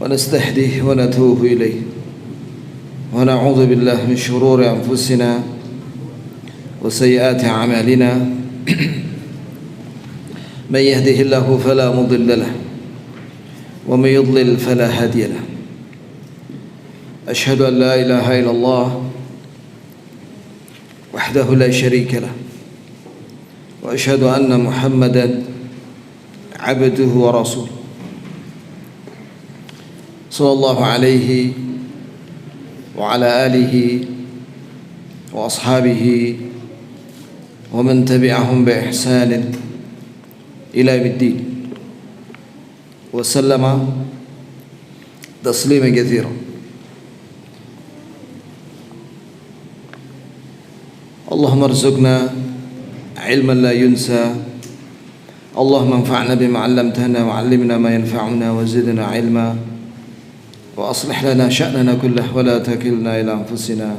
ونستهديه ونتوب إليه ونعوذ بالله من شرور أنفسنا وسيئات أعمالنا من يهده الله فلا مضل له ومن يضلل فلا هادي له أشهد أن لا إله إلا الله وحده لا شريك له وأشهد أن محمدا عبده ورسوله صلى الله عليه وعلى آله وأصحابه ومن تبعهم بإحسان إلى يوم الدين وسلم تسليما كثيرا. اللهم ارزقنا علما لا ينسى، اللهم انفعنا بما علمتنا وعلمنا ما ينفعنا وزدنا علما وأصلح لنا شأننا كله ولا تكلنا إلى أنفسنا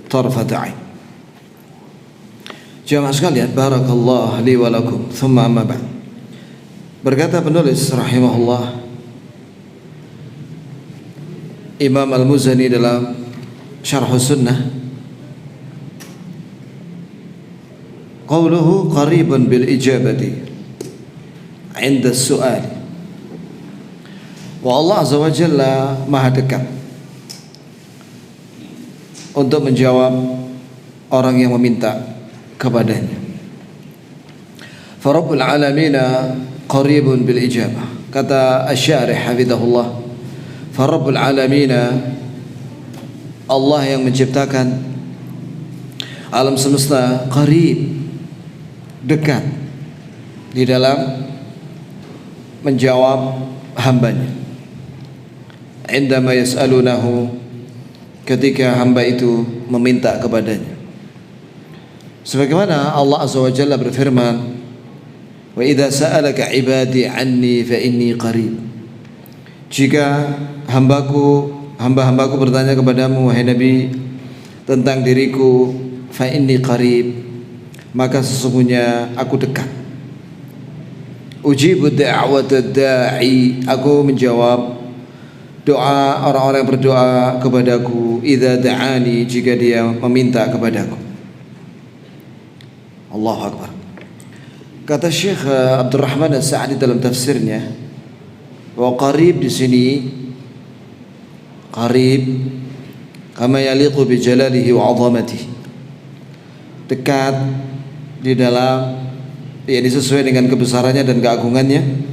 طرفة عين. Jamaah sekalian, barakallahu li wa lakum, thumma amma ba'd. Berkata penulis rahimahullah Imam Al-Muzani dalam Syarh Sunnah, qawluhu qaribun bil ijabati 'inda as-su'al. Wa Allah Azza wa Jalla maha dekat untuk menjawab orang yang meminta kepadanya. Farabbul alamina qaribun bil ijabah. Kata Asy-Syarih hafizahullah, Farabbul alamina, Allah yang menciptakan alam semesta, qarib, dekat di dalam menjawab hambanya. Indama yas'alunahu, ketika hamba itu meminta kepadanya. Sebagaimana Allah Azza wa Jalla berfirman, wa idza sa'alaka 'ibadi 'anni fa inni qarib. Jika hamba-hambaku bertanya kepadamu wahai Nabi tentang diriku, fa inni qarib, maka sesungguhnya aku dekat. Ujibu da'watad da'i, aku menjawab doa orang-orang yang berdoa kepadaku, idza da'ani, jika dia meminta kepadaku. Allahu Akbar. Kata Syekh Abdurrahman As-Sa'di dalam tafsirnya, wa qarib di sini, qarib kama yaliqu bi jalalihi wa 'azamatihi, dekat di dalam, yakni sesuai dengan kebesarannya dan keagungannya.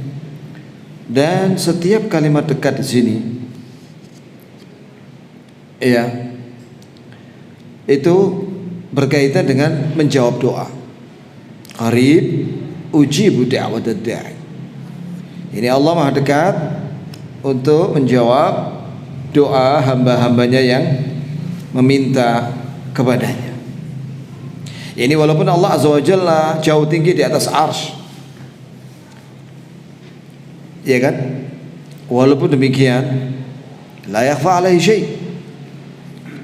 Dan setiap kalimat dekat di sini, ya, itu berkaitan dengan menjawab doa. Qarib ujibu da'watad da'i. Ini Allah maha dekat untuk menjawab doa hamba-hambanya yang meminta kepadanya. Ini walaupun Allah Azza wa Jalla jauh tinggi di atas arsy, ya kan? Walaupun demikian, la yakhfa 'alaihi syai'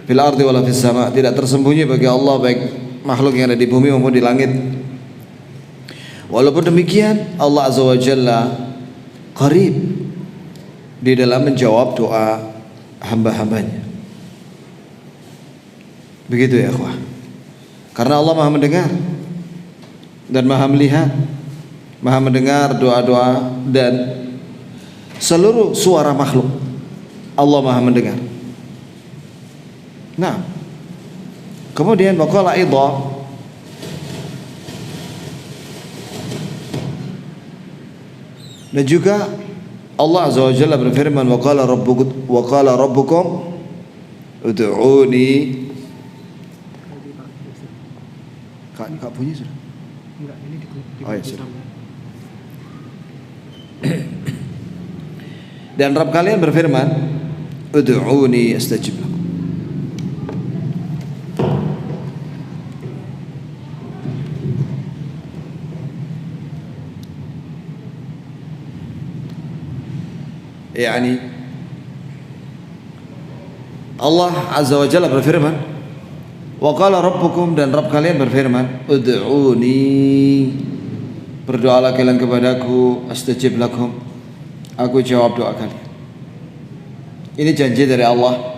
fil ardi wala fis sama', tidak tersembunyi bagi Allah baik makhluk yang ada di bumi maupun di langit. Walaupun demikian, Allah Azza wa Jalla qarib di dalam menjawab doa hamba-hambanya. Begitu ya akhwah. Karena Allah maha mendengar dan maha melihat, maha mendengar doa-doa dan seluruh suara makhluk. Allah maha mendengar. Nah, kemudian waqala idha, dan juga Allah Azza wa Jalla berfirman, waqala rabbukum ud'uni. Kak bunyi sudah? Enggak, ini di oh ya sudah. Dan Rabb kalian berfirman, ud'uni astajib lakum. Yani Allah Azza wa Jalla berfirman, wa qala rabbukum, dan Rabb kalian berfirman, ud'uni, berdoalah kalian kepadaku, astajib lakum, aku jawab doa kalian. Ini janji dari Allah.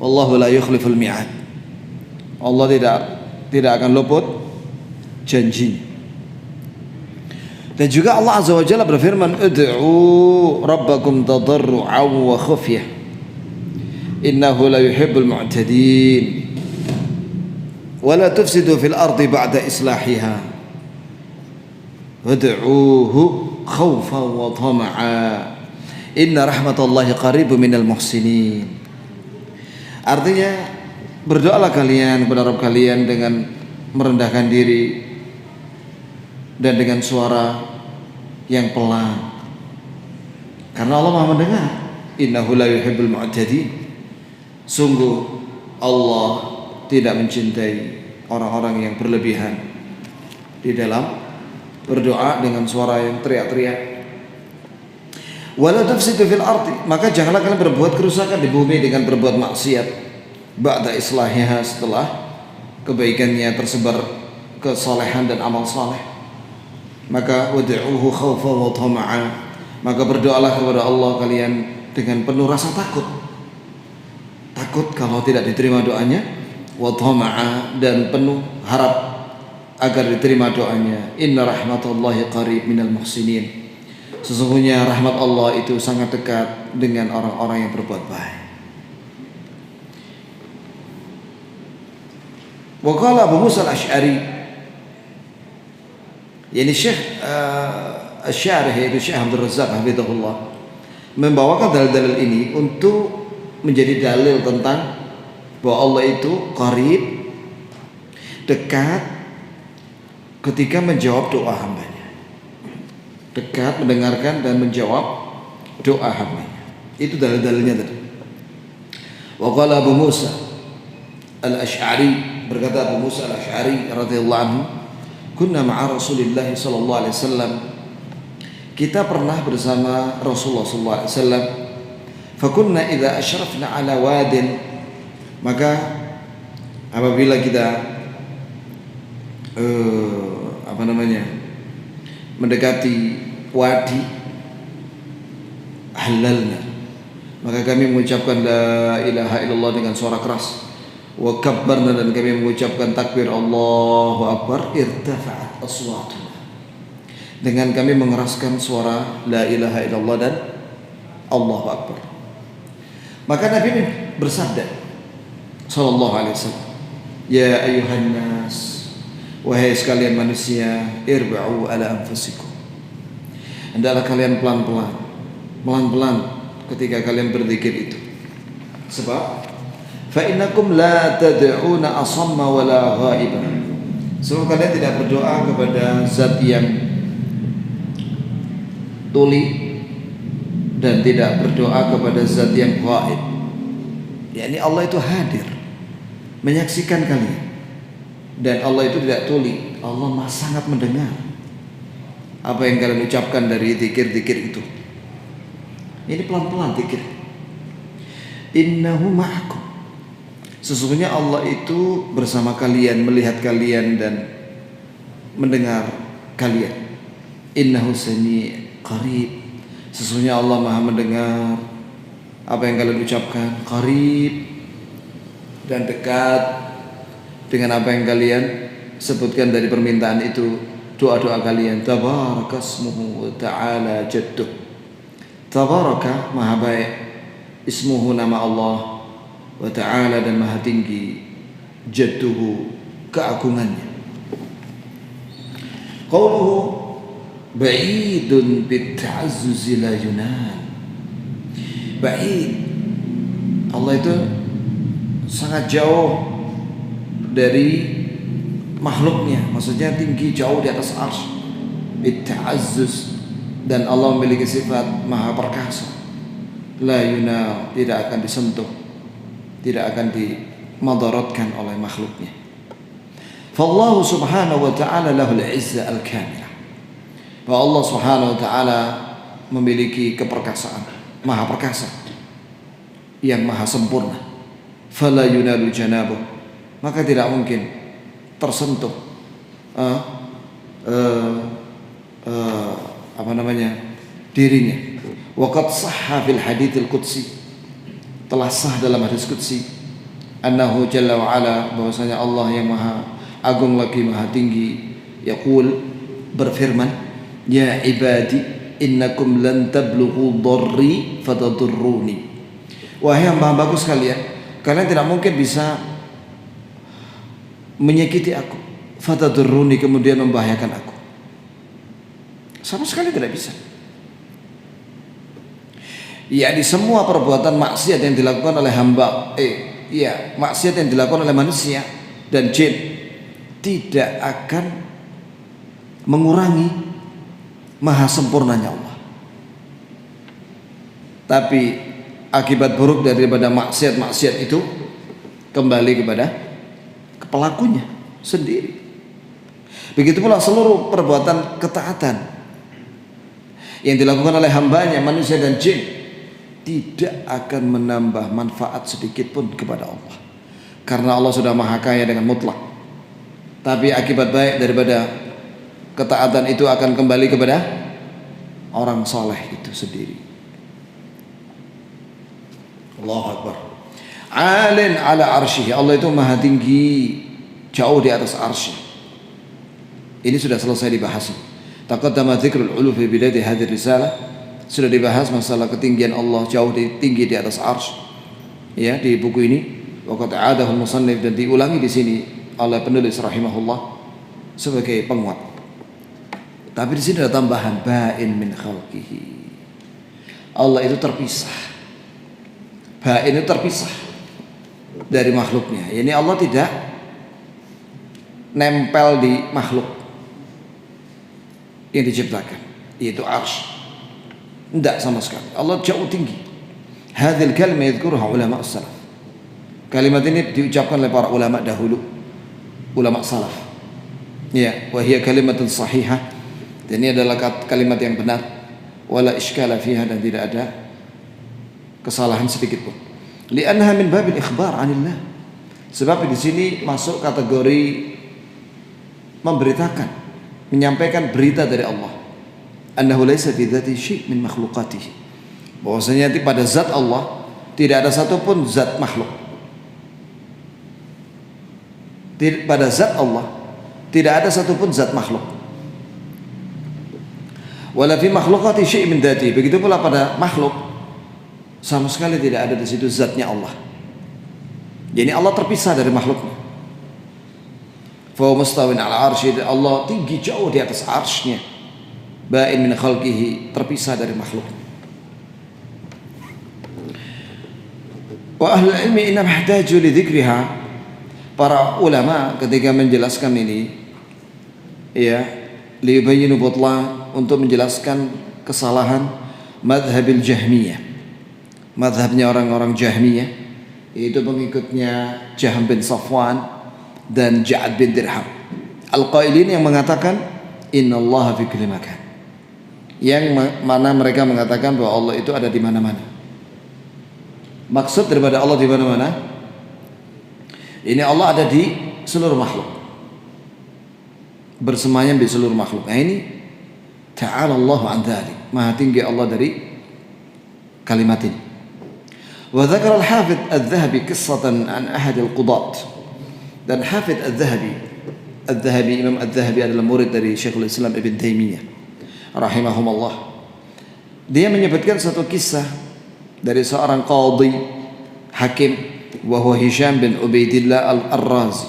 Wallahu la yukhliful mi'ad. Allah tidak akan luput janji. Dan juga Allah Azza wa Jalla berfirman, "Ud'u rabbakum tadarru'an wa khufyah. Innahu la yuhibbul mu'tadin. Wa la tufsidu fil ardi ba'da islahiha. Ud'uuhu khawfan wa tama'a. Inna rahmatallahi qaribun minal muhsinin." Artinya, berdoalah kalian kepada Rabb kalian dengan merendahkan diri dan dengan suara yang pelan, karena Allah Maha mendengar. Innahu la yuhibbul mu'tadin. Sungguh Allah tidak mencintai orang-orang yang berlebihan di dalam berdoa dengan suara yang teriak-teriak. Wala tufsidu fil ardi, maka janganlah kalian berbuat kerusakan di bumi dengan berbuat maksiat. Ba'da islahiha, setelah kebaikannya tersebar, kesalehan dan amal saleh. Maka wad'uhu khawfan wa tama'a, maka berdoalah kepada Allah kalian dengan penuh rasa takut. Takut kalau tidak diterima doanya, wa tama'a, dan penuh harap agar diterima doanya. Inna rahmatallahi qarib minal muhsinin. Sesungguhnya rahmat Allah itu sangat dekat dengan orang-orang yang berbuat baik. Wa qala Abu Musa al-Asy'ari, yakni Syekh Asy-Syarih, yaitu Syekh Abdul Razzaq hafizahullah, membawakan dalil-dalil ini untuk menjadi dalil tentang bahwa Allah itu qarib, dekat ketika menjawab doa hambanya, dekat mendengarkan dan menjawab doa hambanya. Itu dalil-dalilnya tadi. Wa qala Abu Musa al-Asy'ari, berkata Abu Musa al-Asy'ari radhiyallahu anhu, kunna ma'a Rasulillah sallallahu alaihi wasallam, kita pernah bersama Rasulullah sallallahu alaihi wasallam. Fakunna idza asyrafna ala wadin, maka apabila kita mendekati wadi, halalna, maka kami mengucapkan la ilaha illallah dengan suara keras. Wa kabbarna, dan kami mengucapkan takbir Allahu Akbar. Irtafa'at aswatuna, dengan kami mengeraskan suara la ilaha illallah dan Allahu Akbar. Maka Nabi bersabda sallallahu alaihi wasallam, ya ayuhan nas, wahai sekalian manusia, irba'u ala anfusikum, hendaklah kalian pelan-pelan ketika kalian berzikir itu. Sebab fa innakum la tad'una asamma wala ghaiban, sebab kalian tidak berdoa kepada zat yang tuli dan tidak berdoa kepada zat yang ghaib. yakni Allah itu hadir menyaksikan kalian, dan Allah itu tidak tuli. Allah sangat mendengar apa yang kalian ucapkan dari zikir-zikir itu. Ini pelan-pelan zikir. Innahu ma'akum, sesungguhnya Allah itu bersama kalian, melihat kalian dan mendengar kalian. Innahu sami' qarib, sesungguhnya Allah Maha mendengar apa yang kalian ucapkan, qarib, dan dekat dengan apa yang kalian sebutkan dari permintaan itu, doa-doa kalian. Tabarakasmuhu wa ta'ala jadduh, tabaraka maha baik, ismuhu nama Allah, wa ta'ala dan maha tinggi, jadduhu keagungannya. Qauluhu ba'idun bitta'azzuzi la yunan, ba'id, Allah itu sangat jauh dari makhluknya, maksudnya tinggi, jauh di atas arsy, bitta'azzuz, dan Allah memiliki sifat maha perkasa, la yunal, tidak akan disentuh, tidak akan dimadaratkan oleh makhluknya. Fallahu subhanahu wa ta'ala lahul izzah al-kamilah, bahwa Allah subhanahu wa ta'ala memiliki keperkasaan, maha perkasa yang maha sempurna. Fala yunalu janabuh, maka tidak mungkin tersentuh dirinya. Waqad sahha fil hadits al-qudsi, telah sah dalam hadis qudsi annahu jalla wa ala, bahwasanya Allah yang maha agung lagi maha tinggi, yaqul, berfirman, ya ibadi innakum lan tablughu dharri fatadurruni. Wahai hamba-hambaku sekalian, kalian tidak mungkin bisa menyakiti aku, fatadurruni, kemudian membahayakan aku. Sama sekali tidak bisa. Ya, di semua perbuatan maksiat yang dilakukan oleh hamba, maksiat yang dilakukan oleh manusia dan jin tidak akan mengurangi maha sempurnanya Allah. Tapi akibat buruk daripada maksiat-maksiat itu kembali kepada pelakunya sendiri. Begitu pula seluruh perbuatan ketaatan yang dilakukan oleh hambanya, manusia dan jin, tidak akan menambah manfaat sedikit pun kepada Allah, karena Allah sudah maha kaya dengan mutlak. Tapi akibat baik daripada ketaatan itu akan kembali kepada orang soleh itu sendiri. Allahu Akbar. Alin ala arsyihi, Allah itu maha tinggi, jauh di atas arsy. Ini sudah selesai dibahas. Taqaddama dzikrul ulu fi bidayati hadhihi risalah. Sudah dibahas masalah ketinggian Allah, jauh tinggi di atas arsy. Ya, di buku ini waqad a'adahu al-musannif, dan diulangi di sini oleh penulis rahimahullah sebagai penguat. Tapi di sini ada tambahan, ba'in min khalqihi. Allah itu terpisah. Ba'in itu terpisah dari makhluknya. Yani Allah tidak nempel di makhluk yang diciptakan, yaitu arsy. Tidak sama sekali. Allah jauh tinggi. Hadhil kalimah yadhkuruha ulama as-salaf. Kalimat ini diucapkan oleh para ulama dahulu, ulama salaf. Ya, wa hiya kalimatun sahihah. Dan ini adalah kalimat yang benar. Wala iskala fiha, dan tidak ada kesalahan sedikit pun. Li'annaha min babil ikhbar 'anillah. Sebab di sini masuk kategori memberitakan, menyampaikan berita dari Allah. Annahu laysa fi dzati syai' min makhluqatihi. Bahwasanya pada zat Allah tidak ada satupun zat makhluk. Pada zat Allah tidak ada satupun zat makhluk. Wala fi makhluqati syai' min dzati. Begitu pula pada makhluk sama sekali tidak ada di situ zatnya Allah. Jadi Allah terpisah dari makhluknya. Fa huwa mustawin 'ala 'arsy. Allah tinggi jauh di atas arsy-Nya. Ba'in min khalqihi, terpisah dari makhluk. Wa ahlul ilmi inna mahtaju li dzikriha. Para ulama ketika menjelaskan ini, ya, li yubayyinu butlan, untuk menjelaskan kesalahan madhabil Jahmiyah. Madhabnya orang-orang Jahmiyah, yaitu pengikutnya Jahm bin Safwan dan Ja'ad bin Dirham. Al-qailin yang mengatakan innallaha fi kulli makan. Yang mana mereka mengatakan bahwa Allah itu ada di mana-mana. Maksud daripada Allah di mana-mana, ini Allah ada di seluruh makhluk, bersemayam di seluruh makhluk. Nah ini ta'ala Allahu an dzalik, maha tinggi Allah dari kalimat ini. Wa dzakara al-Hafidz Adz-Dzahabi qissatan an ahad al-qudat. Dan Hafidz Adz-Dzahabi, Imam Adz-Dzahabi adalah murid dari Syekhul Islam Ibn Taimiyah rahimahumullah. Dia menyebutkan satu kisah dari seorang qadhi hakim, wa huwa Hisham bin Ubaidillah Ar-Razi,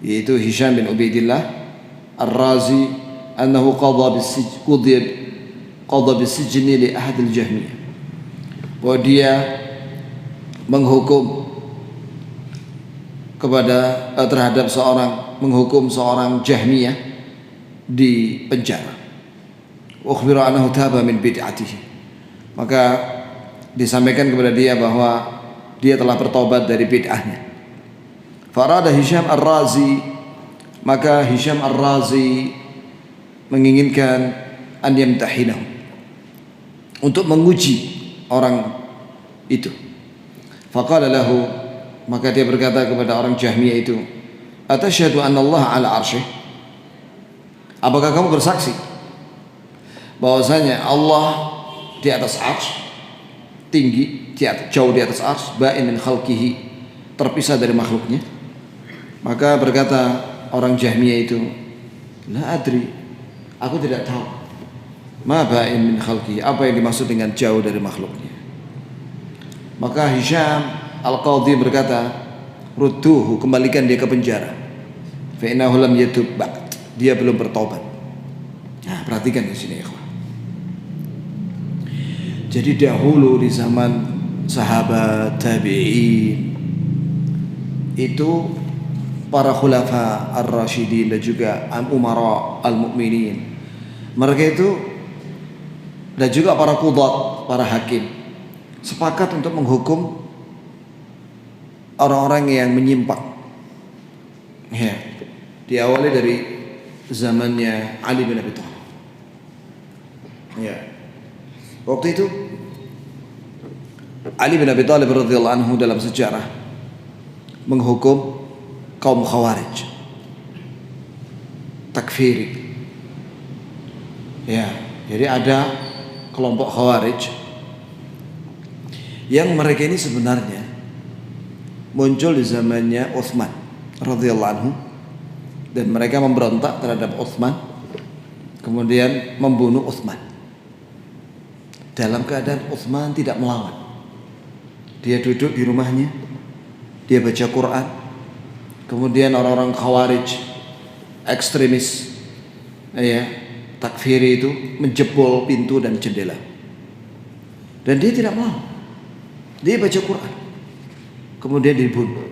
yaitu Hisham bin Ubaidillah Ar-Razi, annahu qadha bisijni li ahad al-Jahmiyah. Bahwa dia menghukum terhadap menghukum seorang Jahmiyah di penjara. Ukhbira annahu taba min bid'atihi. Maka disampaikan kepada dia bahwa dia telah bertobat dari bid'ahnya. Farada Hisham Ar-Razi, maka Hisham Ar-Razi menginginkan an yamtahinahu, untuk menguji orang itu. Faqala lahu, maka dia berkata kepada orang Jahmiyah itu, atasyhadu anna Allah ala arsyih? Apakah kamu bersaksi bahwasanya Allah di atas arsy? tinggi, jauh di atas ars, ba'in min khalqihi, terpisah dari makhluknya. Maka berkata orang Jahmiyah itu, la adri, aku tidak tahu. Ma ba'in min khalqihi, apa yang dimaksud dengan jauh dari makhluknya. Maka Hisham Al-Qadhi berkata, rudduhu, kembalikan dia ke penjara. Fa innahu lam yatub ba'd, dia belum bertobat. Nah, perhatikan di sini, ikhwan. Jadi dahulu di zaman sahabat tabi'in itu para khulafa ar-rasyidin dan juga umara al-mu'minin, mereka itu dan juga para qudat, para hakim sepakat untuk menghukum orang-orang yang menyimpang. Ya, diawali dari zamannya Ali bin Abi Thalib. Ya. Waktu itu Ali bin Abi Thalib radhiyallahu anhu dalam sejarah menghukum kaum Khawarij, takfiri. Ya, jadi ada kelompok Khawarij yang mereka ini sebenarnya muncul di zamannya Utsman radhiyallahu anhu, dan mereka memberontak terhadap Utsman, kemudian membunuh Utsman. Dalam keadaan Utsman tidak melawan, dia duduk di rumahnya, dia baca Quran. Kemudian orang-orang Khawarij, ekstremis, ya, takfiri itu menjebol pintu dan jendela, dan dia tidak melawan, dia baca Quran, kemudian dibunuh.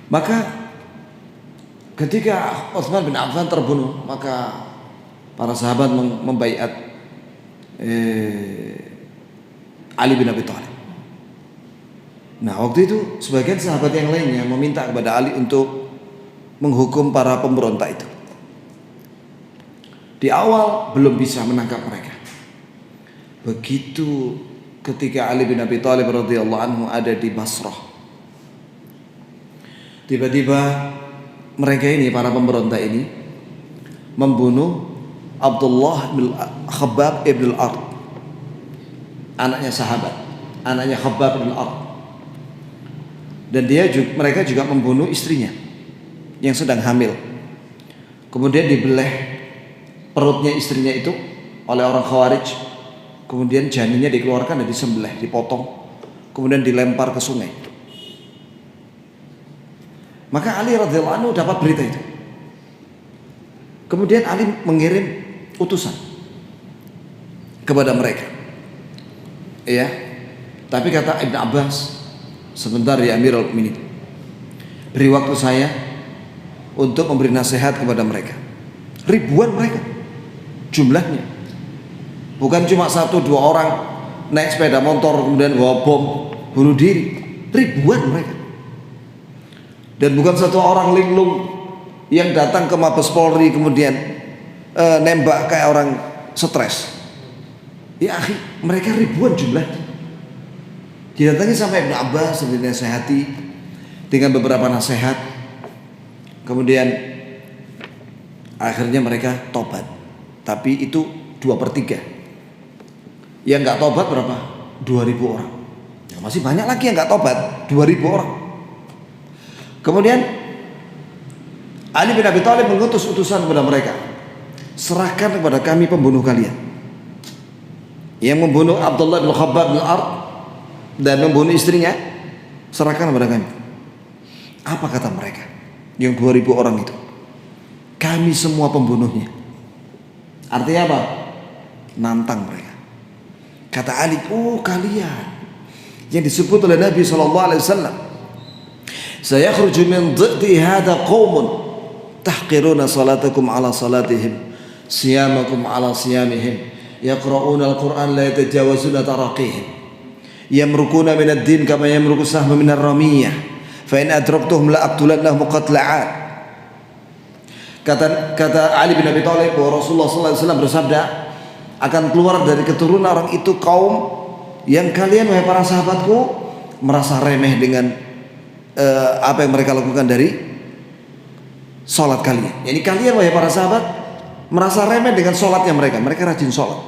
Maka ketika Utsman bin Affan terbunuh, maka para sahabat membaiat Ali bin Abi Thalib. Nah, waktu itu sebagian sahabat yang lainnya meminta kepada Ali untuk menghukum para pemberontak itu. Di awal belum bisa menangkap mereka. Begitu ketika Ali bin Abi Thalib radhiyallahu anhu ada di Basrah, tiba-tiba mereka ini, para pemberontak ini, membunuh Abdullah bin Khabbab ibn al-Ard, anaknya sahabat, anaknya Khabbab bin al-Ard. Dan mereka juga membunuh istrinya yang sedang hamil. Kemudian dibeleh perutnya istrinya itu oleh orang Khawarij. Kemudian janinnya dikeluarkan dan disembelih, dipotong, kemudian dilempar ke sungai. Maka Ali radhiyallahu anhu dapat berita itu. Kemudian Ali mengirim utusan kepada mereka. Ya. Tapi kata Ibn Abbas, sebentar ya Amirul Mukminin, beri waktu saya untuk memberi nasihat kepada mereka. Ribuan mereka jumlahnya, bukan cuma 1-2 orang naik sepeda motor kemudian bawa bom bunuh diri. Ribuan mereka. Dan bukan satu orang linglung yang datang ke Mabes Polri kemudian nembak kayak orang stres. Ya akhi, mereka ribuan jumlah. Didatangi sampai Ibn Abbas dan dinasehati dengan beberapa nasihat. Kemudian akhirnya mereka tobat. Tapi itu 2/3. Yang nggak tobat berapa? 2.000 orang. Ya, masih banyak lagi yang nggak tobat, 2.000 orang. Kemudian Ali bin Abi Thalib mengutus utusan kepada mereka, serahkan kepada kami pembunuh kalian yang membunuh Abdullah bin Khabbab bin al-Ard dan membunuh istrinya, serahkan kepada kami. Apa kata mereka yang 2.000 orang itu? Kami semua pembunuhnya. Artinya apa? Nantang mereka. Kata Ali, oh kalian yang disebut oleh Nabi SAW, sayakhruju min dhiddi hadha qaumun tahqiruna salatakum ala salatihim, siyamakum ala siyamihim, yaqra'una al-Qur'an la yatajawazuna taraqihim, yamrukuna min ad-din kama yamruku sahmu min ar-ramiyah, fa in adraktuhum la aqtulannahum qatla'an. Kata Ali bin Abi Thalib bahwa Rasulullah SAW bersabda, akan keluar dari keturunan orang itu kaum yang kalian wahai para sahabatku merasa remeh dengan apa yang mereka lakukan dari sholat kalian. Jadi kalian wahai para sahabat merasa remeh dengan sholatnya mereka. Mereka rajin sholat.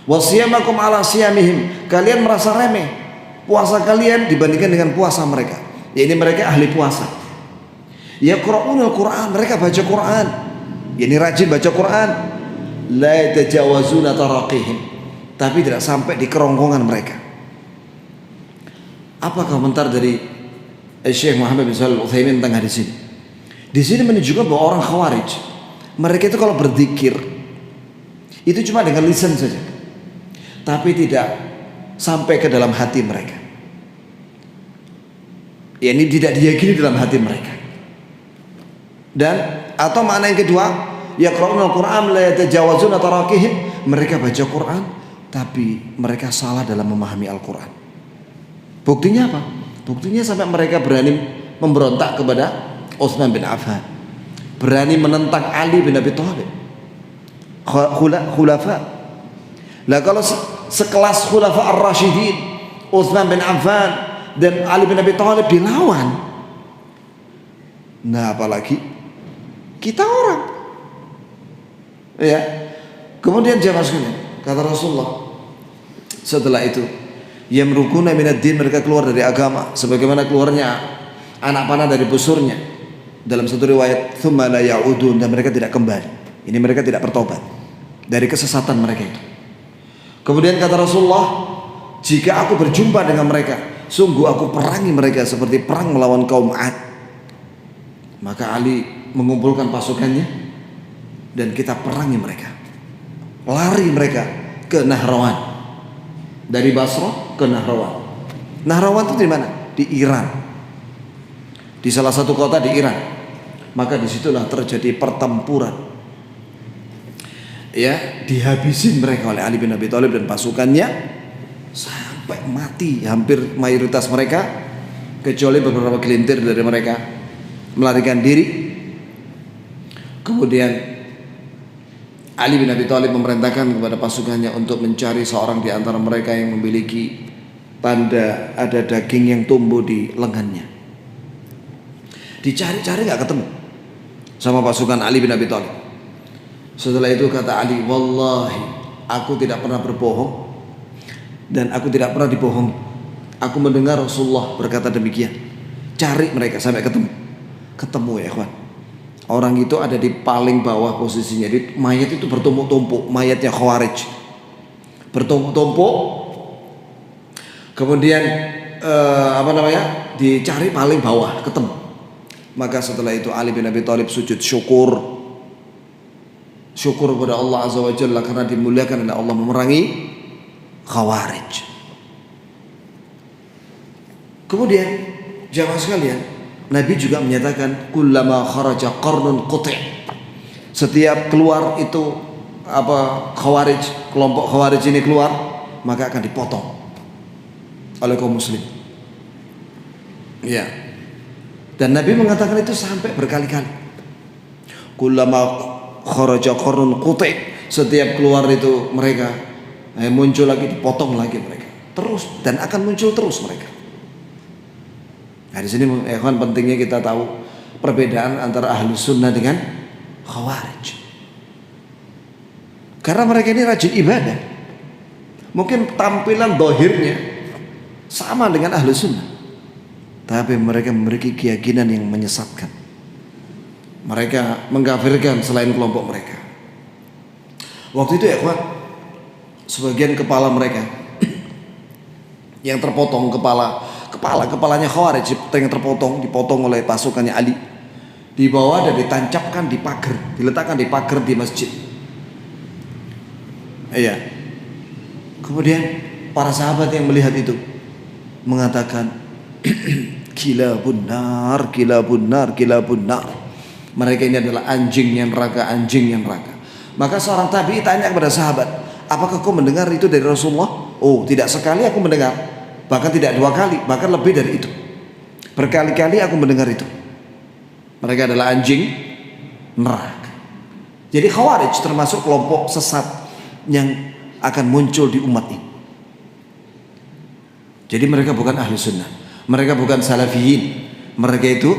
Wasiyamakum ala siyamihim, kalian merasa remeh puasa kalian dibandingkan dengan puasa mereka. Ya, ini mereka ahli puasa. Yaqra'unal Qur'an, mereka baca Quran. Ya, ini rajin baca Quran. La yatajawazuna taraqihim, tapi tidak sampai di kerongkongan mereka. Apa komentar dari Syekh Muhammad bin Shalih Al-Utsaimin tentang hadis ini? Di sini menunjukkan bahwa orang Khawarij, mereka itu kalau berzikir itu cuma dengan lisan saja, tapi tidak sampai ke dalam hati mereka. Ya, ini tidak diyakini dalam hati mereka. Dan atau makna yang kedua, yaqra'unal Qur'an la yatajawazuna taraqihim, mereka baca Quran tapi mereka salah dalam memahami Al-Quran. Buktinya apa? Buktinya sampai mereka berani memberontak kepada Utsman bin Affan, berani menentang Ali bin Abi Thalib, khulafa. Lah kalau sekelas khulafa ar-rasyidin, Utsman bin Affan dan Ali bin Abi Thalib dilawan, nah apalagi kita orang. Ya. Kemudian jamaah sekalian, kata Rasulullah setelah itu, yamrukuna minad din, mereka keluar dari agama sebagaimana keluarnya anak panah dari busurnya. Dalam satu riwayat, tsumma la ya'udun, dan mereka tidak kembali. Ini mereka tidak bertobat dari kesesatan mereka itu. Kemudian kata Rasulullah, jika aku berjumpa dengan mereka, sungguh aku perangi mereka seperti perang melawan kaum 'Ad. Maka Ali mengumpulkan pasukannya dan kita perangi mereka. Lari mereka ke Nahrawan, dari Basrah ke Nahrawan. Nahrawan itu di mana? Di Iran, di salah satu kota di Iran. Maka disitulah terjadi pertempuran. Ya, dihabisin mereka oleh Ali bin Abi Thalib dan pasukannya sampai mati hampir mayoritas mereka, kecuali beberapa gelintir dari mereka melarikan diri. Kemudian Ali bin Abi Thalib memerintahkan kepada pasukannya untuk mencari seorang di antara mereka yang memiliki tanda ada daging yang tumbuh di lengannya. Dicari-cari gak ketemu sama pasukan Ali bin Abi Thalib. Setelah itu kata Ali, wallahi aku tidak pernah berbohong dan aku tidak pernah dibohongi. Aku mendengar Rasulullah berkata demikian. Cari mereka sampai ketemu. Ketemu ya ikhwan. Orang itu ada di paling bawah posisinya. Di mayat itu bertumpuk-tumpuk, mayatnya Khawarij bertumpuk-tumpuk. Kemudian dicari paling bawah, ketemu. Maka setelah itu Ali bin Abi Thalib sujud syukur kepada Allah Azza wa Jalla karena dimuliakan oleh Allah memerangi Khawarij. Kemudian jamaah sekalian, Nabi juga menyatakan kullama kharaja qarnun quti'. Setiap keluar itu Khawarij, kelompok Khawarij ini keluar, maka akan dipotong oleh kaum muslim. Ya. Dan Nabi mengatakan itu sampai berkali-kali. Kullama kharaja qarnun quti', setiap keluar itu mereka muncul lagi, dipotong lagi mereka. Terus dan akan muncul terus mereka. Nah, di sini pentingnya kita tahu perbedaan antara Ahlus Sunnah dengan Khawarij. Karena mereka ini rajin ibadah. Mungkin tampilan dohirnya sama dengan Ahlus Sunnah, tapi mereka memiliki keyakinan yang menyesatkan. Mereka mengkafirkan selain kelompok mereka. Waktu itu sebagian kepala mereka yang terpotong kepalanya Khawarij yang dipotong oleh pasukannya Ali, dibawa dan ditancapkan di pagar, diletakkan di pagar di masjid. Iya. Kemudian para sahabat yang melihat itu mengatakan kilabun nar. Mereka ini adalah anjingnya neraka. Maka seorang tabi'i tanya kepada sahabat, apakah kau mendengar itu dari Rasulullah? Oh, tidak sekali aku mendengar, bahkan tidak 2 kali, bahkan lebih dari itu. Berkali-kali aku mendengar itu. Mereka adalah anjing neraka. Jadi Khawarij termasuk kelompok sesat yang akan muncul di umat ini. Jadi mereka bukan ahli sunnah, mereka bukan salafiyin. Mereka itu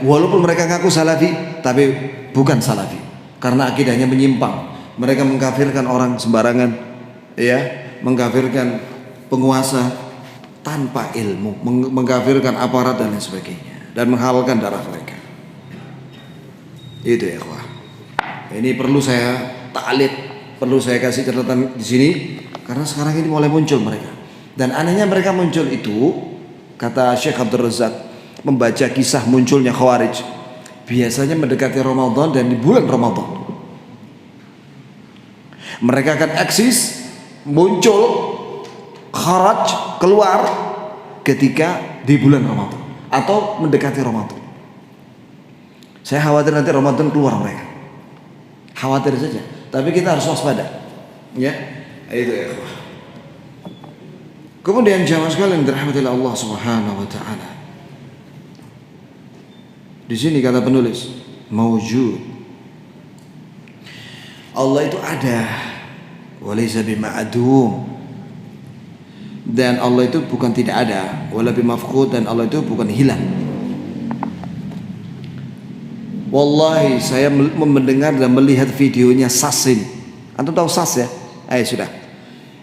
walaupun mereka ngaku salafi, tapi bukan salafi karena akidahnya menyimpang. Mereka mengkafirkan orang sembarangan, ya, mengkafirkan penguasa tanpa ilmu, mengkafirkan aparat dan lain sebagainya, dan menghalalkan darah mereka. Itu ya, ikhwah. Ini perlu saya taklid, perlu saya kasih catatan di sini karena sekarang ini mulai muncul mereka. Dan anehnya mereka muncul itu, kata Syekh Abdul Razak, membaca kisah munculnya Khawarij biasanya mendekati Ramadan dan di bulan Ramadan. Mereka akan eksis, muncul, kharaj, keluar ketika di bulan Ramadan atau mendekati Ramadan. Saya khawatir nanti Ramadan keluar mereka. Khawatir saja, tapi kita harus waspada. Ya, itu ya. Kemudian jamaah sekalian dirahmati Allah Subhanahu wa taala. Di sini kata penulis, maujud. Allah itu ada, walaysa bima'dum. Dan Allah itu bukan tidak ada, wala bimafqud, dan Allah itu bukan hilang. Wallahi saya mendengar dan melihat videonya Sasin. Antum tahu Sas ya? Sudah.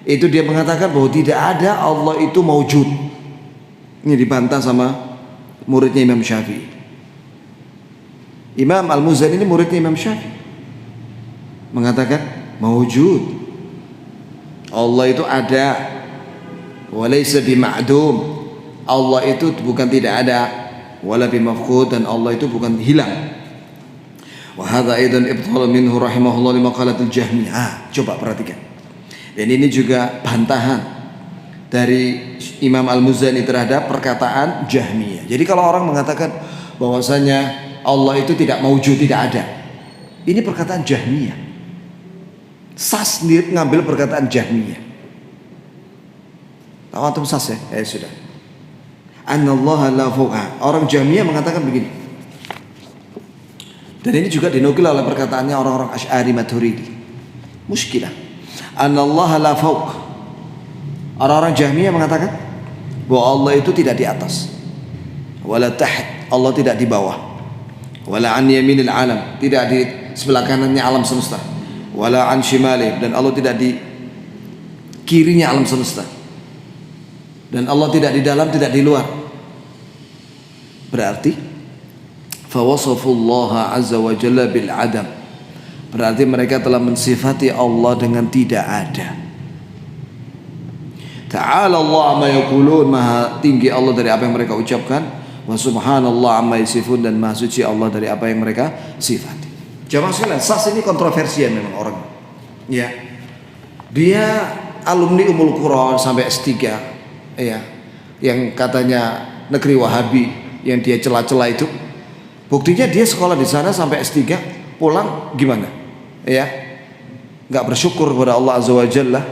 Itu dia mengatakan bahwa tidak ada Allah itu maujud. Ini dibantah sama muridnya Imam Syafi'i. Imam Al-Muzani ini muridnya Imam Syafi'i, mengatakan maujud. Allah itu ada, walaysa bima'dum. Allah itu bukan tidak ada, wala bimafqud, dan Allah itu bukan hilang. Wa hadza aidan ibtal minhu rahimahullah li maqalatil Jahmiyah. Coba perhatikan. Dan ini juga bantahan dari Imam Al-Muzani terhadap perkataan Jahmiyah. Jadi kalau orang mengatakan bahwasanya Allah itu tidak maujud, tidak ada, ini perkataan Jahmiyah. Sas sendiri ngambil perkataan Jahmiyah. Tahu antum Sas ya? Sudah. Anallaha la fawqa. Orang Jahmiyah mengatakan begini. Dan ini juga dinukil oleh perkataannya orang-orang Asy'ari Maturidi. Muskilah. Anallaha la fawqa. Orang-orang Jahmiyah mengatakan bahwa Allah itu tidak di atas, wala taht, Allah tidak di bawah, wala an yaminil alam, tidak di sebelah kanannya alam semesta, wala an shimalih, dan Allah tidak di kirinya alam semesta, dan Allah tidak di dalam, tidak di luar. Berarti fawasafullaha azza wa jalla bil adam, berarti mereka telah mensifati Allah dengan tidak ada. Ta'ala Allah amma yaqulun, maha tinggi Allah dari apa yang mereka ucapkan. Wa subhanallah amma yasifun, dan maha suci Allah dari apa yang mereka sifati. Jamaah sekalian, Sas ini kontroversial memang orang. Ya. Dia alumni Ummul Qura sampai S3. Ya. Yang katanya negeri Wahabi yang dia celah-celah itu. Buktinya dia sekolah di sana sampai S3, pulang gimana? Ya. Enggak bersyukur kepada Allah Azza wa Jalla,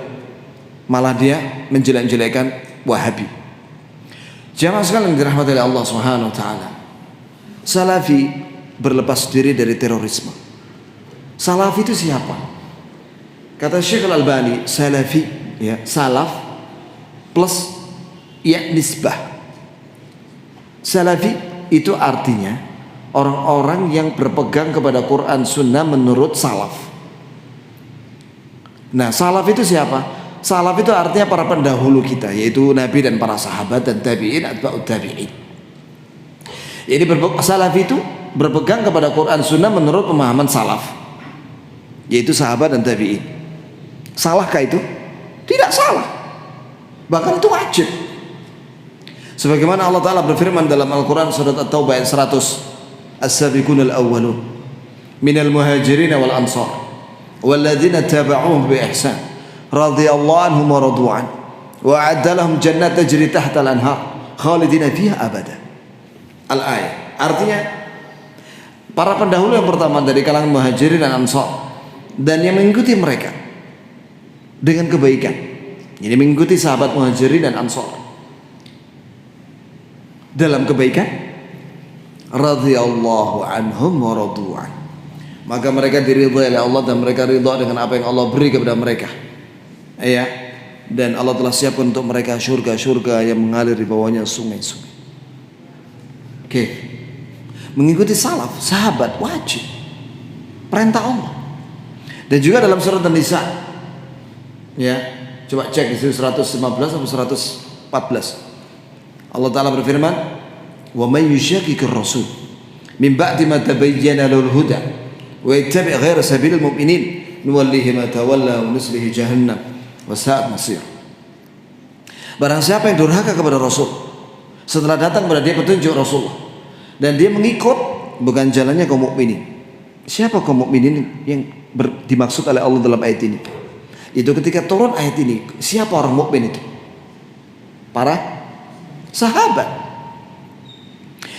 malah dia menjelek-jelekan Wahabi. Jamaah sekalian dirahmati oleh Allah Subhanahu wa taala. Salafi berlepas diri dari terorisme. Salafi itu siapa? Kata Syekh Al-Albani, salafi ya, salaf plus ya nisbah. Salafi itu artinya orang-orang yang berpegang kepada Quran Sunnah menurut salaf. Nah, salaf itu siapa? Salaf itu artinya para pendahulu kita, yaitu Nabi dan para sahabat dan tabi'in atba'ut tabi'in. Jadi salaf itu berpegang kepada Quran Sunnah menurut pemahaman salaf, yaitu sahabat dan tabi'in. Salahkah itu? Tidak salah, bahkan itu wajib. Sebagaimana Allah Ta'ala berfirman dalam Al-Quran surat At-Taubah ayat 100, As-sabiqunal awwalun minal muhajirin wal ansar walladzina taba'uhum bi ihsan radhiyallahu anhum wa radu'an wa a'adda lahum jannat tajri tahtal anhar khalidina fiha abada. Al-ayat artinya para pendahulu yang pertama dari kalangan muhajirin dan ansar, dan yang mengikuti mereka dengan kebaikan. Jadi mengikuti sahabat muhajirin dan ansar dalam kebaikan, radhiyallahu anhum wa radu'an, maka mereka diridhai oleh Allah dan mereka ridha dengan apa yang Allah beri kepada mereka. Ya, dan Allah telah siapkan untuk mereka surga-surga yang mengalir di bawahnya sungai-sungai. Oke. Mengikuti salaf, sahabat wajib. Perintah Allah. Dan juga dalam surat An-Nisa, ya, coba cek di situ 115 atau 114. Allah Ta'ala berfirman, "Wa may yushaqiqir rasul min ba'di ma tabayyana lahul huda wa yattabi' ghayra sabilil mu'minin nuwallihi ma tawalla wa nuslihi jahannam wa sa'at masir." Barang siapa yang durhaka kepada Rasul setelah datang kepada dia petunjuk Rasulullah dan dia mengikut bukan jalannya kaum mukminin. Siapa kaum mukminin yang dimaksud oleh Allah dalam ayat ini? Itu ketika turun ayat ini, siapa orang mukmin itu? Para sahabat.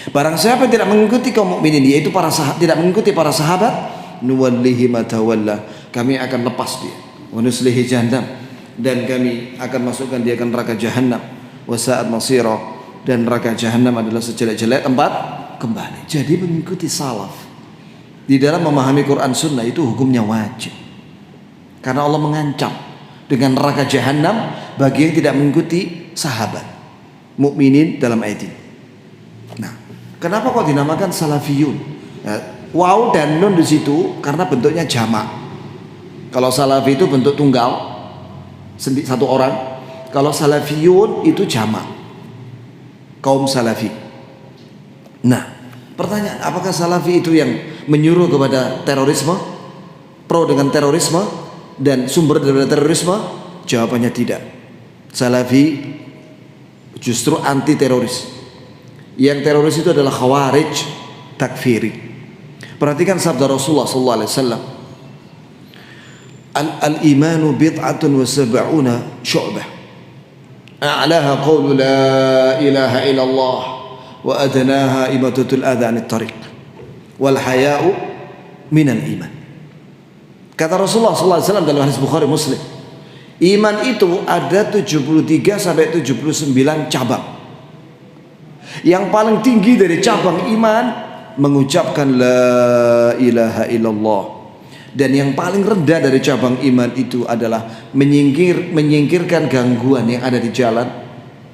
Barang siapa yang tidak mengikuti kaum mukminin, yaitu para sahabat, tidak mengikuti para sahabat, nuwallihi ma tawalla, kami akan lepas dia, wa nuslihi jahannam, dan kami akan masukkan dia ke neraka jahanam, wa sa'at masira, dan neraka jahanam adalah sejelek-jelek tempat kembali. Jadi mengikuti salaf di dalam memahami Quran Sunnah itu hukumnya wajib, karena Allah mengancam dengan neraka jahanam bagi yang tidak mengikuti sahabat mukminin dalam ayat ini. Nah, kenapa kok dinamakan salafiyun? Nah, waw dan nun di situ karena bentuknya jamak. Kalau salafi itu bentuk tunggal, satu orang. Kalau salafiyun itu jamak, kaum salafi. Nah, pertanyaan, apakah salafi itu yang menyuruh kepada terorisme, pro dengan terorisme dan sumber dari terorisme? Jawabannya tidak. Salafi justru anti teroris. Yang teroris itu adalah khawarij takfiri. Perhatikan sabda Rasulullah sallallahu alaihi wasallam, al-imanu bid'atun wa sab'una syu'bah, a'laha qawlu la ilaha illallah wa adnaha imatatul adha 'anit tariq wal haya'u minal iman. Kata Rasulullah sallallahu alaihi wasallam dalam hadis Bukhari Muslim, iman itu ada 73 sampai 79 cabang. Yang paling tinggi dari cabang iman mengucapkan la ilaha illallah. Dan yang paling rendah dari cabang iman itu adalah menyingkirkan gangguan yang ada di jalan.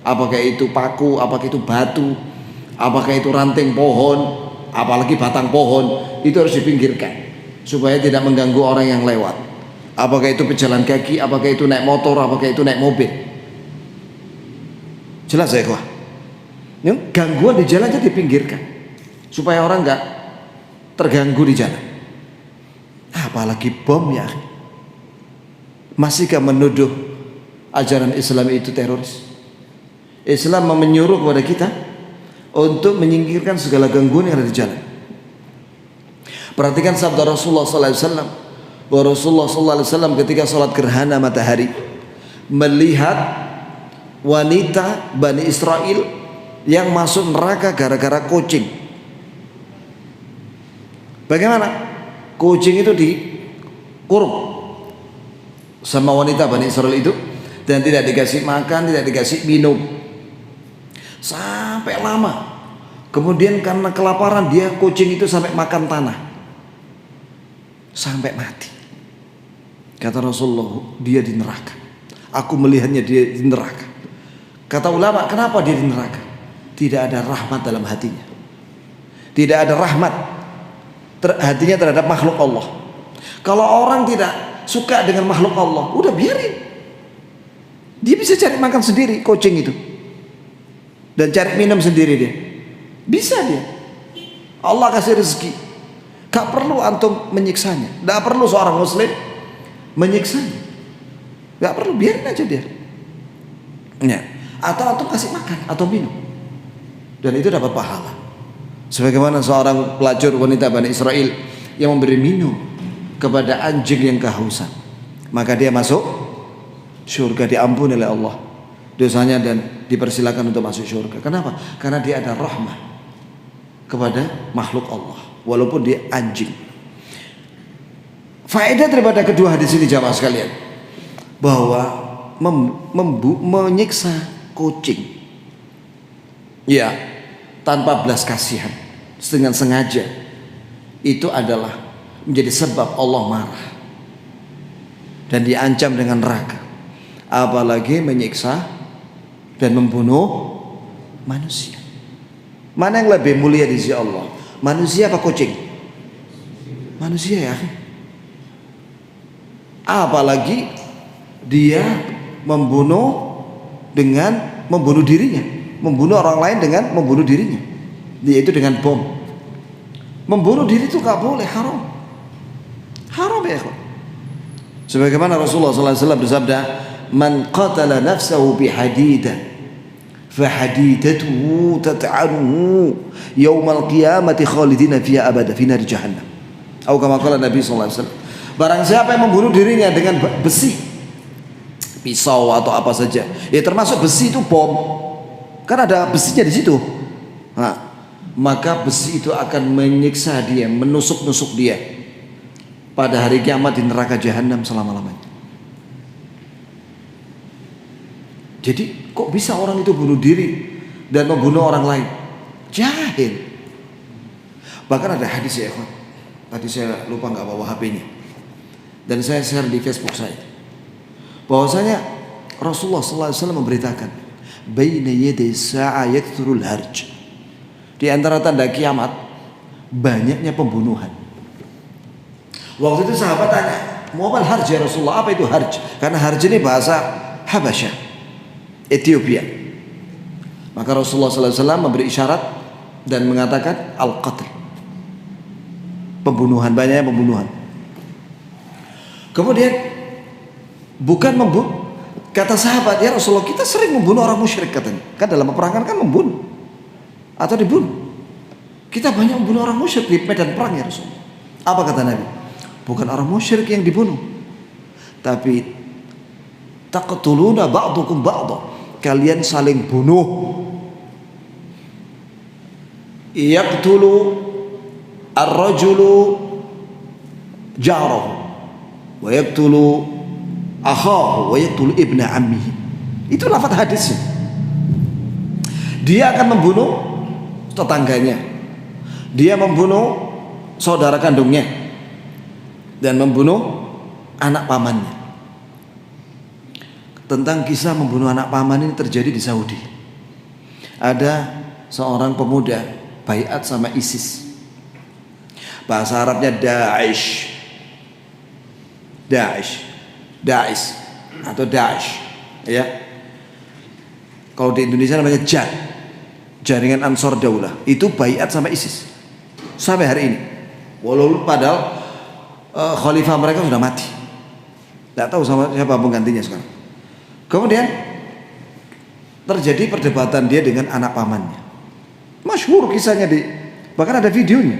Apakah itu paku, apakah itu batu, apakah itu ranting pohon, apalagi batang pohon, itu harus dipinggirkan supaya tidak mengganggu orang yang lewat. Apakah itu pejalan kaki, apakah itu naik motor, apakah itu naik mobil. Jelas ya kawan? Gangguan di jalan aja dipinggirkan supaya orang nggak terganggu di jalan. Apalagi bom ya. Masihkah menuduh ajaran Islam itu teroris? Islam menyuruh kepada kita untuk menyingkirkan segala gangguan yang ada di jalan. Perhatikan sabda Rasulullah SAW, bahwa Rasulullah SAW ketika sholat gerhana matahari melihat wanita Bani Israel yang masuk neraka gara-gara kucing. Bagaimana? Kucing itu dikurung sama wanita Bani Israel itu dan tidak dikasih makan, tidak dikasih minum sampai lama. Kemudian karena kelaparan dia, kucing itu sampai makan tanah sampai mati. Kata Rasulullah, dia di neraka. Aku melihatnya dia di neraka. Kata ulama, kenapa dia di neraka? Tidak ada rahmat dalam hatinya. Tidak ada rahmat hatinya terhadap makhluk Allah. Kalau orang tidak suka dengan makhluk Allah, udah biarin. Dia bisa cari makan sendiri, kucing itu, dan cari minum sendiri dia. Bisa dia. Allah kasih rezeki. Gak perlu antum menyiksanya. Gak perlu seorang muslim menyiksanya. Gak perlu, biarin aja dia. Ya. Atau antum kasih makan atau minum, dan itu dapat pahala. Sebagaimana seorang pelacur wanita Bani Israel yang memberi minum kepada anjing yang kehausan, maka dia masuk surga, diampuni oleh Allah dosanya dan dipersilakan untuk masuk surga. Kenapa? Karena dia ada rahmah kepada makhluk Allah walaupun dia anjing. Faedah daripada kedua hadis ini jamaah sekalian, bahwa menyiksa kucing ya tanpa belas kasihan dengan sengaja itu adalah menjadi sebab Allah marah dan diancam dengan neraka. Apalagi menyiksa dan membunuh manusia. Mana yang lebih mulia di sisi Allah? Manusia apa kucing? Manusia ya. apalagi dia membunuh dirinya, membunuh orang lain dengan membunuh dirinya, yaitu dengan bom. Membunuh diri itu gak boleh, haram ya ikhwan. Sebagaimana Rasulullah SAW bersabda, man qatala nafsahu bihadidah fahadidatuhu tat'anuhu yawmal qiyamati khalidina fiha abada fi nar jahannam. Atau kama qala Nabi SAW, barang siapa yang membunuh dirinya dengan besi, pisau atau apa saja, ya termasuk besi itu bom, kan ada besinya di situ. Nah, maka besi itu akan menyiksa dia, menusuk-nusuk dia pada hari kiamat di neraka jahanam selama-lamanya. Jadi kok bisa orang itu bunuh diri dan membunuh orang lain? Jahil. Bahkan ada hadis ya ikhwan, tadi saya lupa nggak bawa HP-nya, dan saya share di Facebook saya, bahwasanya Rasulullah SAW memberitakan, baina yaday sa'a yakthurul harj, di antara tanda kiamat banyaknya pembunuhan. Waktu itu sahabat tanya, mau apa harj ya Rasulullah? Apa itu harj? Karena harj ini bahasa Habasyah, Ethiopia. Maka Rasulullah SAW memberi isyarat dan mengatakan al-qatl, pembunuhan, banyaknya pembunuhan. Kemudian bukan membunuh, kata sahabat, ya Rasulullah kita sering membunuh orang musyrik katanya. Kan dalam peperangan kan membunuh atau dibunuh. Kita banyak membunuh orang musyrik di medan perang ya Rasulullah. Apa kata Nabi? Bukan orang musyrik yang dibunuh, tapi taqtuluna ba'dukum ba'da, kalian saling bunuh. Yaqtulu ar-rajulu jarahu wa yaqtulu akhahu wa yaqtulu ibna ammihi. Itu lafaz hadisnya. Dia akan membunuh tetangganya, dia membunuh saudara kandungnya, dan membunuh anak pamannya. Tentang kisah membunuh anak paman ini terjadi di Saudi. Ada seorang pemuda baiat sama ISIS. Bahasa Arabnya Daesh atau Daesh, ya. Kalau di Indonesia namanya JAD, Jaringan Ansor Daulah. Itu baiat sama ISIS sampai hari ini. Walau padahal khalifah mereka sudah mati, tidak tahu sama siapa penggantinya sekarang. Kemudian terjadi perdebatan dia dengan anak pamannya. Masyhur kisahnya, bahkan ada videonya.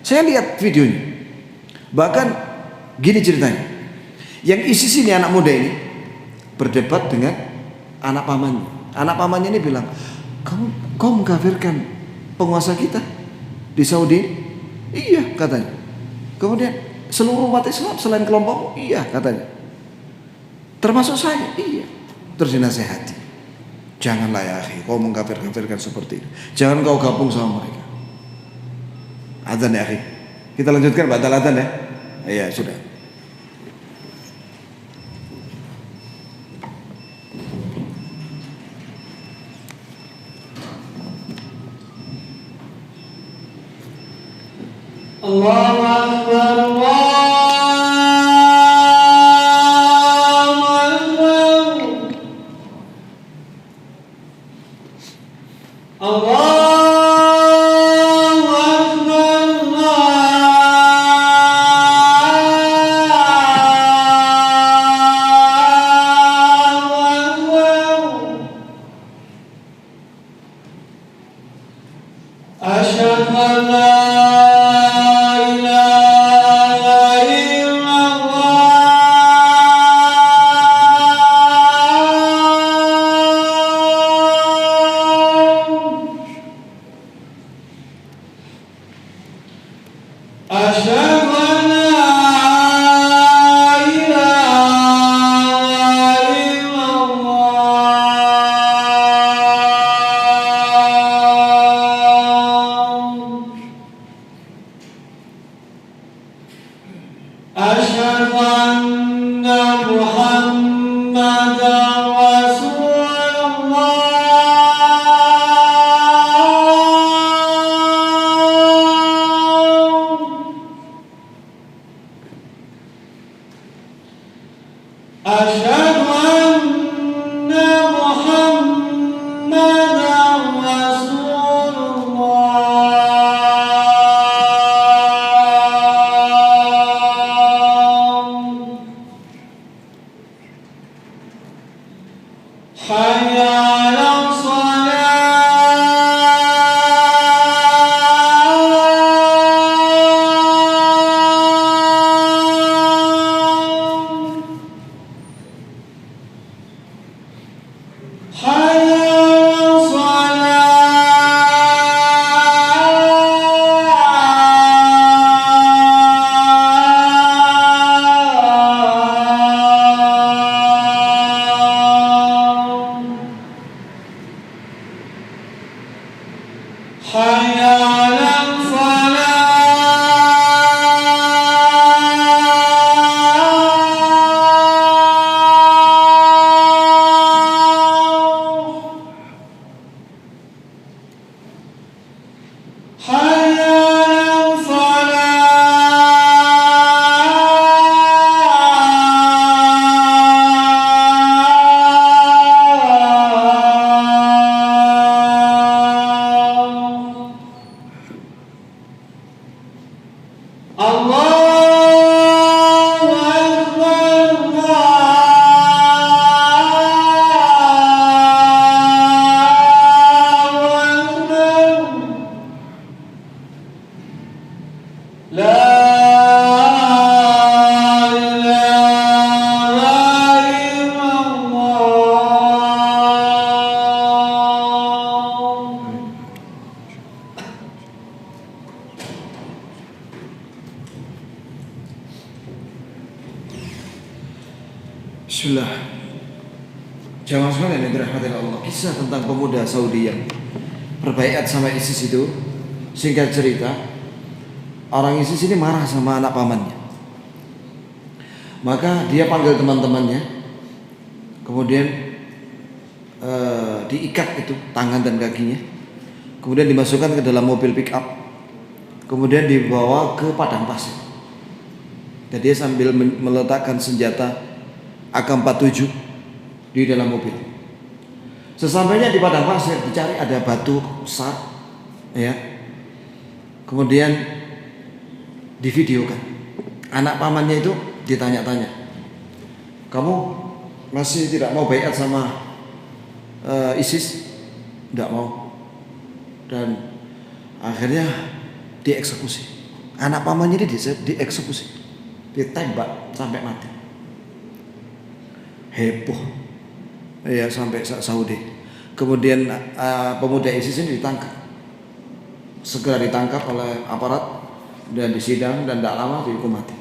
Saya lihat videonya. Bahkan gini ceritanya. Yang ISIS ini, anak muda ini, berdebat dengan anak pamannya. Anak pamannya ini bilang, kau mengkafirkan penguasa kita di Saudi? Iya katanya. Kemudian seluruh umat Islam selain kelompokmu? Iya katanya. Termasuk saya? Iya. Terus dinasehati, janganlah ya akhi, kau mengkafir-kafirkan seperti itu. Jangan kau gabung sama mereka. Adzan ya akhi. Kita lanjutkan batal adzan ya. Iya sudah. Allahu Akbar, حي على Bismillah. Jamaah sekalian yang dirahmati Allah, kisah tentang pemuda Saudi yang berbaiat sama ISIS itu, singkat cerita, orang ISIS ini marah sama anak pamannya. Maka dia panggil teman-temannya, kemudian diikat itu tangan dan kakinya, kemudian dimasukkan ke dalam mobil pick up, kemudian dibawa ke padang pasir. Dan dia sambil meletakkan senjata AK-47 di dalam mobil. Sesampainya di padang pasir dicari ada batu besar, ya. Kemudian divideokan. Anak pamannya itu ditanya-tanya, kamu masih tidak mau baiat sama ISIS? Tidak mau. Dan akhirnya dieksekusi. Anak pamannya ini dieksekusi, ditembak sampai mati. Heboh ya sampai Saudi. Kemudian pemuda ISIS ini ditangkap, segera ditangkap oleh aparat dan disidang dan tidak lama dihukum mati.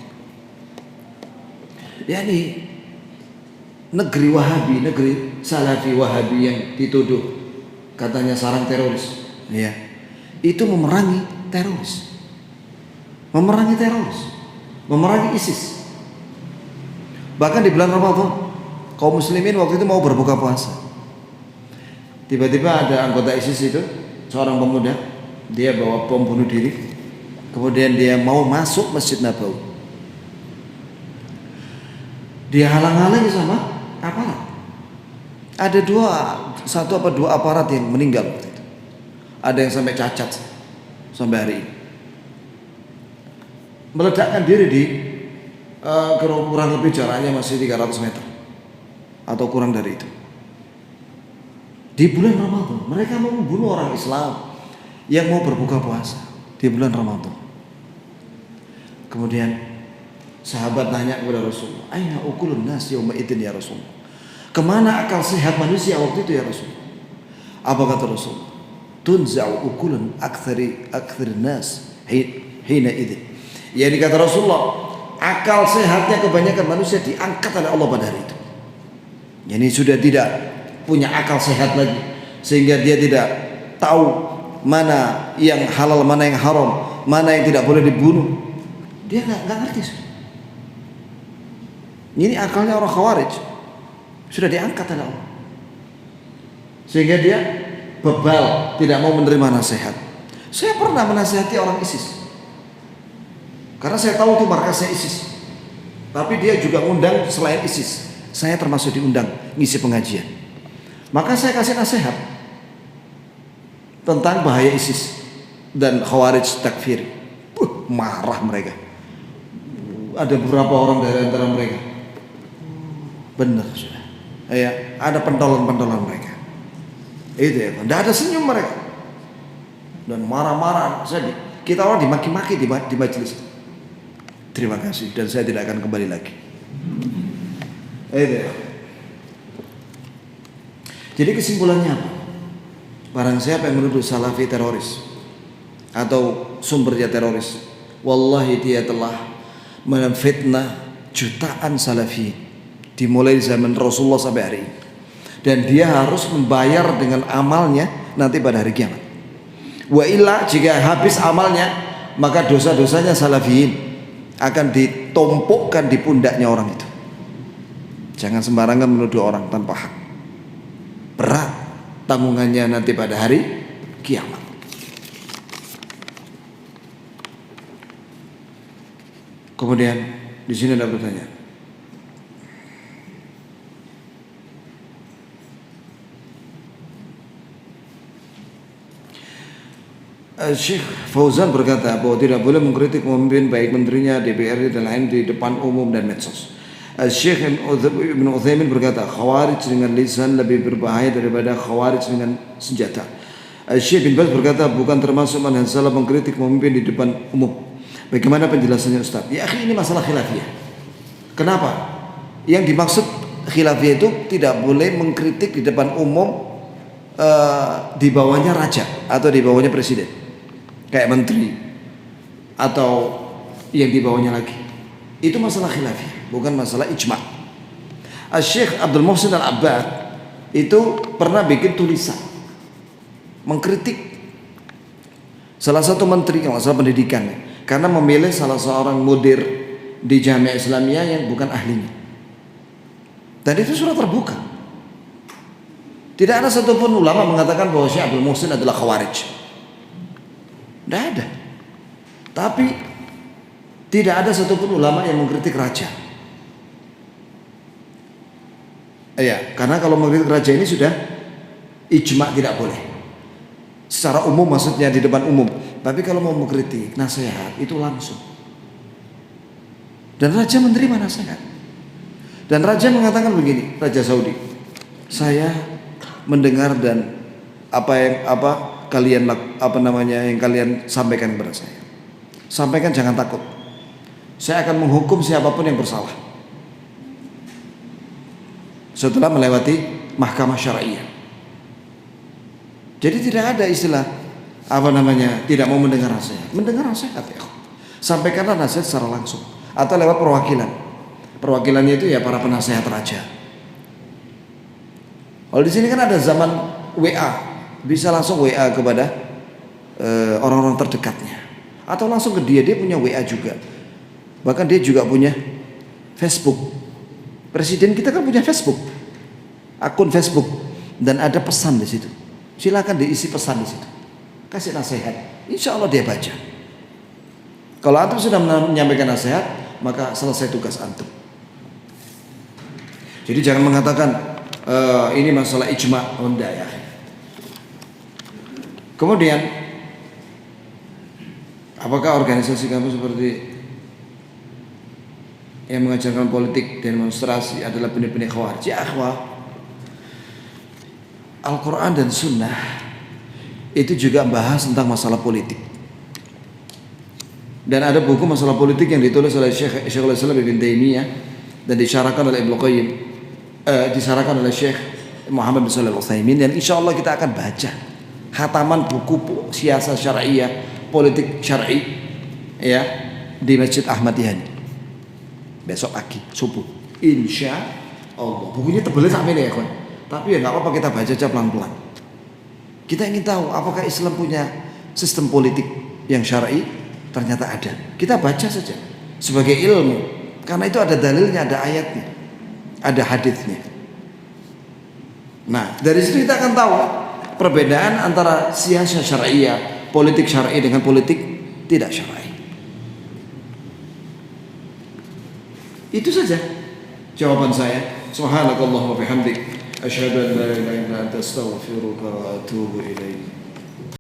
Ya ini negeri Wahabi, negeri Salafi Wahabi yang dituduh katanya sarang teroris, ya itu memerangi teroris, memerangi ISIS. Bahkan di bulan Ramadan kaum muslimin waktu itu mau berbuka puasa. Tiba-tiba ada anggota ISIS itu, seorang pemuda, dia bawa bom bunuh diri. Kemudian dia mau masuk Masjid Nabawi. Dia halang-halangi sama aparat. Ada satu atau dua aparat yang meninggal waktu itu. Ada yang sampai cacat sampai hari ini. Meledakkan diri di kurang lebih jaraknya masih 300 meter. Atau kurang dari itu. Di bulan Ramadan mereka mau membunuh orang Islam yang mau berbuka puasa di bulan Ramadan. Kemudian sahabat tanya kepada Rasulullah, aina ukulun nas yauma idzin ya Rasulullah, kemana akal sehat manusia waktu itu ya Rasulullah? Apa kata Rasulullah? Tunza'u ukulun aktsari nas hina idzin. Ya dikata Rasulullah, akal sehatnya kebanyakan manusia diangkat oleh Allah pada hari itu. Ini sudah tidak punya akal sehat lagi, sehingga dia tidak tahu mana yang halal, mana yang haram, mana yang tidak boleh dibunuh. Dia nggak ngerti. Ini akalnya orang Khawarij sudah diangkat oleh Allah, sehingga dia bebal, tidak mau menerima nasihat. Saya pernah menasihati orang ISIS karena saya tahu itu markasnya ISIS, tapi dia juga undang selain ISIS. Saya termasuk diundang ngisi pengajian. Maka saya kasih nasihat tentang bahaya ISIS dan Khawarij takfir. Marah mereka. Ada beberapa orang dari antara mereka. Benar sudah. Ya, ada pentolan-pentolan mereka. Itu ya, tidak ada senyum mereka. Dan marah-marah. Kita orang dimaki-maki di majelis. Terima kasih dan saya tidak akan kembali lagi. Itu ya. Jadi kesimpulannya apa? Barang siapa yang menuduh salafi teroris atau sumbernya teroris, wallahi dia telah menfitnah jutaan salafi dimulai zaman Rasulullah sampai hari ini. Dan dia harus membayar dengan amalnya nanti pada hari kiamat. Wa illa, jika habis amalnya, maka dosa-dosanya salafiyin akan ditumpukkan di pundaknya orang itu. Jangan sembarangan menuduh orang tanpa hak. Berat tanggungannya nanti pada hari kiamat. Kemudian di sini ada pertanyaan. Syekh Fauzan berkata bahwa tidak boleh mengkritik pemimpin baik menterinya, DPR dan lain di depan umum dan medsos. Syekh Ibn Utsaimin berkata khawarij dengan lisan lebih berbahaya daripada khawarij dengan senjata. Syekh bin Baz berkata bukan termasuk manhaj salaf mengkritik pemimpin di depan umum. Bagaimana penjelasannya Ustaz? Ya akhi, ini masalah khilafiyah. Kenapa? Yang dimaksud khilafiyah itu tidak boleh mengkritik di depan umum di bawahnya raja atau di bawahnya presiden, kayak menteri atau yang di bawahnya lagi. Itu masalah khilafiyah, bukan masalah ijma'. Syekh Abdul Muhsin Al-Abbad itu pernah bikin tulisan mengkritik salah satu menteri, kalau masalah pendidikan, karena memilih salah seorang mudir di Jamiah Islamiyah yang bukan ahlinya. Dan itu sudah terbuka. Tidak ada satupun ulama mengatakan bahwa Syekh Abdul Muhsin adalah khawarij. Tidak ada. Tapi tidak ada satupun ulama yang mengkritik raja. Ya, karena kalau mengkritik raja ini sudah ijma' tidak boleh. Secara umum maksudnya di depan umum. Tapi kalau mau mengkritik, nasihat itu langsung. Dan raja menerima nasihat. Dan raja mengatakan begini, Raja Saudi, saya mendengar dan yang kalian sampaikan kepada saya. Sampaikan, jangan takut. Saya akan menghukum siapapun yang bersalah. Setelah melewati mahkamah syariah. Jadi tidak ada istilah tidak mau mendengar nasihat. Mendengar nasihat ya. Sampaikanlah nasihat secara langsung atau lewat perwakilan. Perwakilannya itu ya para penasehat raja. Kalau di sini kan ada zaman WA, bisa langsung WA kepada orang-orang terdekatnya, atau langsung ke dia punya WA juga. Bahkan dia juga punya Facebook. Presiden kita kan punya Facebook, akun Facebook, dan ada pesan di situ. Silakan diisi pesan di situ, kasih nasihat. Insya Allah dia baca. Kalau antum sudah menyampaikan nasihat, maka selesai tugas antum. Jadi jangan mengatakan ini masalah ijma', enggak ya. Kemudian, apakah organisasi kamu seperti yang mengajarkan politik dan demonstrasi adalah benih-benih khawarij? Ya akhwah, Al-Quran dan Sunnah itu juga membahas tentang masalah politik. Dan ada buku masalah politik yang ditulis oleh Syekhul Islam Ibn Taimiyah dan disyarahkan oleh Ibnu Qayyim, disyarahkan oleh Syekh Muhammad bin Shalih Al-Utsaimin, dan insya Allah kita akan baca khataman buku siasat syariah, politik syar'i ya di Masjid Ahmad Yani besok pagi subuh insya Allah. Bukunya tebelnya sampai nih ya kawan, tapi ya nggak apa-apa, kita baca aja pelan-pelan. Kita ingin tahu apakah Islam punya sistem politik yang syar'i. Ternyata ada, kita baca saja sebagai ilmu, karena itu ada dalilnya, ada ayatnya, ada haditsnya. Nah, dari situ kita akan tahu perbedaan antara siasat syariah, politik syar'i dengan politik tidak syar'i. Itu saja jawaban saya. Subhanakallahumma wa bihamdik, asyhadu an la ilaha illa anta, astaghfiruka wa atubu ilaik.